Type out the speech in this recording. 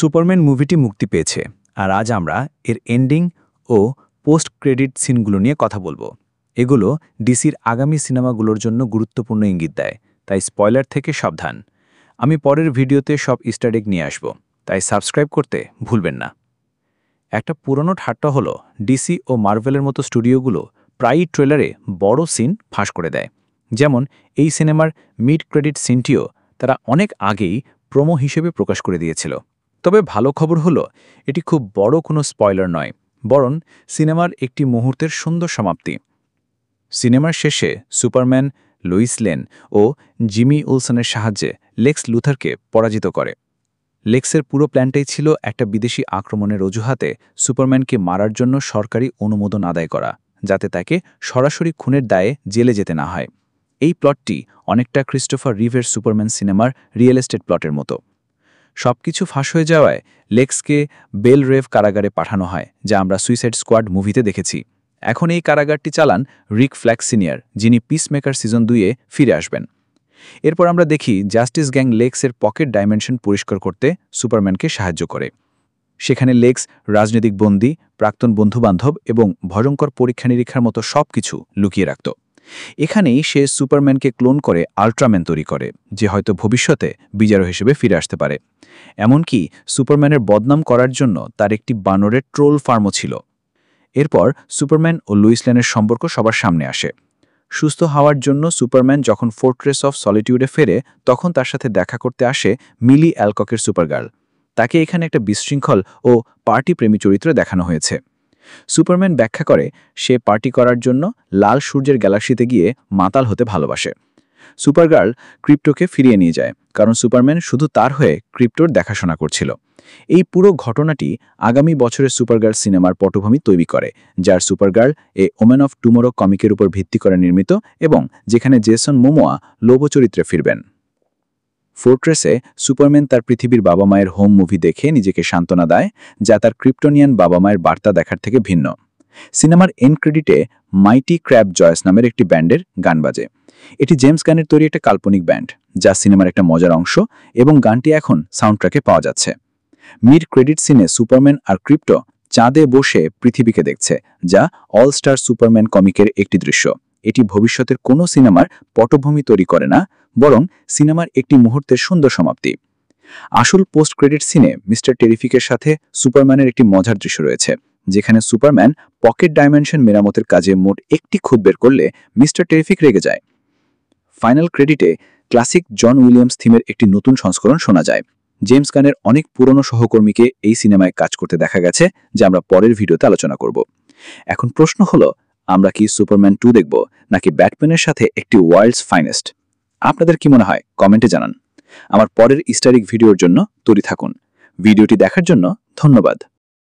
Superman মুভিটি মুক্তি পেয়েছে, আর আজ আমরা এর এন্ডিং ও পোস্ট ক্রেডিট সিনগুলো নিয়ে কথা বলবো। এগুলো ডিসির আগামী সিনেমাগুলোর জন্য গুরুত্বপূর্ণ ইঙ্গিত দেয়, তাই স্পয়লার থেকে সাবধান। আমি পরের ভিডিওতে সব ইস্টার এগ নিয়ে আসব, তাই সাবস্ক্রাইব করতে ভুলবেন না। একটা পুরনো ঠাট্টা হলো ডিসি ও মার্ভেলের মতো স্টুডিওগুলো প্রায়ই ট্রেলারে বড় সিন ফাঁস করে দেয়। যেমন এই সিনেমার মিড ক্রেডিট সিনটিও তারা অনেক আগেই প্রোমো হিসেবে প্রকাশ করে দিয়েছিল। তবে ভালো খবর হলো এটি খুব বড় কোনো স্পয়লার নয়, বরং সিনেমার একটি মুহূর্তের সুন্দর সমাপ্তি। সিনেমার শেষে সুপারম্যান লুইস লেন ও জিমি উলসনের সাহায্যে লেক্স লুথারকে পরাজিত করে। লেক্সের পুরো প্ল্যানটাই ছিল একটা বিদেশি আক্রমণের অজুহাতে সুপারম্যানকে মারার জন্য সরকারি অনুমোদন আদায় করা, যাতে তাকে সরাসরি খুনের দায়ে জেলে যেতে না হয়। এই প্লটটি অনেকটা ক্রিস্টোফার রিভের সুপারম্যান সিনেমার রিয়েল এস্টেট প্লটের মতো। সবকিছু ফাঁস হয়ে যাওয়ায় লেক্সকে বেল রেভ কারাগারে পাঠানো হয়, যা আমরা সুইসাইড স্কোয়াড মুভিতে দেখেছি। এখন এই কারাগারটি চালান রিক ফ্ল্যাক্স সিনিয়র, যিনি পিসমেকার সিজন 2-এ ফিরে আসবেন। এরপর আমরা দেখি জাস্টিস গ্যাং লেক্সের পকেট ডাইমেনশন পরিষ্কার করতে সুপারম্যানকে সাহায্য করে। সেখানে লেক্স রাজনৈতিক বন্দী, প্রাক্তন বন্ধুবান্ধব এবং ভয়ঙ্কর পরীক্ষা নিরীক্ষার মতো সব কিছু লুকিয়ে রাখত। এখানেই সে সুপারম্যানকে ক্লোন করে আল্ট্রাম্যান তৈরি করে, যে হয়তো ভবিষ্যতে বিচারক হিসেবে ফিরে আসতে পারে। এমনকি সুপারম্যানের বদনাম করার জন্য তার একটি বানরের ট্রোল ফার্মও ছিল। এরপর সুপারম্যান ও লুইস লেনের সম্পর্ক সবার সামনে আসে। সুস্থ হওয়ার জন্য সুপারম্যান যখন ফোর্ট্রেস অফ সলিটিউডে ফেরে, তখন তার সাথে দেখা করতে আসে মিলি অ্যালককের সুপারগার্ল। তাকে এখানে একটা বিশৃঙ্খল ও পার্টি প্রেমী চরিত্র দেখানো হয়েছে। সুপারম্যান ব্যাখ্যা করে সে পার্টি করার জন্য লাল সূর্যের গ্যালাক্সিতে গিয়ে মাতাল হতে ভালোবাসে। সুপারগার্ল ক্রিপ্টোকে ফিরিয়ে নিয়ে যায়, কারণ সুপারম্যান শুধু তার হয়ে ক্রিপ্টোর দেখাশোনা করছিল। এই পুরো ঘটনাটি আগামী বছরের সুপারগার্ল সিনেমার পটভূমি তৈরি করে, যার সুপারগার্ল এ ওমেন অফ টুমোরো কমিকের উপর ভিত্তি করে নির্মিত এবং যেখানে জেসন মোমোয়া লোবো চরিত্রে ফিরবেন। ফোর্ট্রেসে সুপারম্যান তার পৃথিবীর বাবা মায়ের হোম মুভি দেখে নিজেকে সান্ত্বনা দেয়, যা তার ক্রিপ্টোনিয়ান বাবা মায়ের বার্তা দেখার থেকে ভিন্ন। সিনেমার এন্ড ক্রেডিটে মাইটি ক্র্যাব জয়েস নামের একটি ব্যান্ডের গান বাজে। এটি জেমস গানের তৈরি একটা কাল্পনিক ব্যান্ড, যা সিনেমার একটা মজার অংশ, এবং গানটি এখন সাউন্ডট্র্যাকে পাওয়া যাচ্ছে। মিড ক্রেডিট সিনে সুপারম্যান আর ক্রিপ্টো চাঁদে বসে পৃথিবীকে দেখছে, যা অল স্টার সুপারম্যান কমিকের একটি দৃশ্য। এটি ভবিষ্যতের কোনো সিনেমার পটভূমি তৈরি করে না, বরং সিনেমার একটি মুহূর্তের সুন্দর সমাপ্তি। আসল পোস্ট ক্রেডিট সিনে মিস্টার টেরিফিকের সাথে সুপারম্যানের একটি মজার দৃশ্য রয়েছে, যেখানে সুপারম্যান পকেট ডাইমেনশন মেরামতের কাজে মোট একটি খুঁত বের করলে মিস্টার টেরিফিক রেগে যায়। ফাইনাল ক্রেডিটে ক্লাসিক জন উইলিয়ামস থিমের একটি নতুন সংস্করণ শোনা যায়। জেমস গানের অনেক পুরনো সহকর্মীকে এই সিনেমায় কাজ করতে দেখা গেছে, যা আমরা পরের ভিডিওতে আলোচনা করব। এখন প্রশ্ন হলো, আমরা কি সুপারম্যান 2 দেখব, নাকি ব্যাটম্যানের সাথে একটি ওয়ার্ল্ডস ফাইনেস্ট? আপনাদের কি মনে হয় কমেন্টে জানান। আমার পরের ইস্টার এগ ভিডিওর জন্য তৈরি থাকুন। ভিডিওটি দেখার জন্য ধন্যবাদ।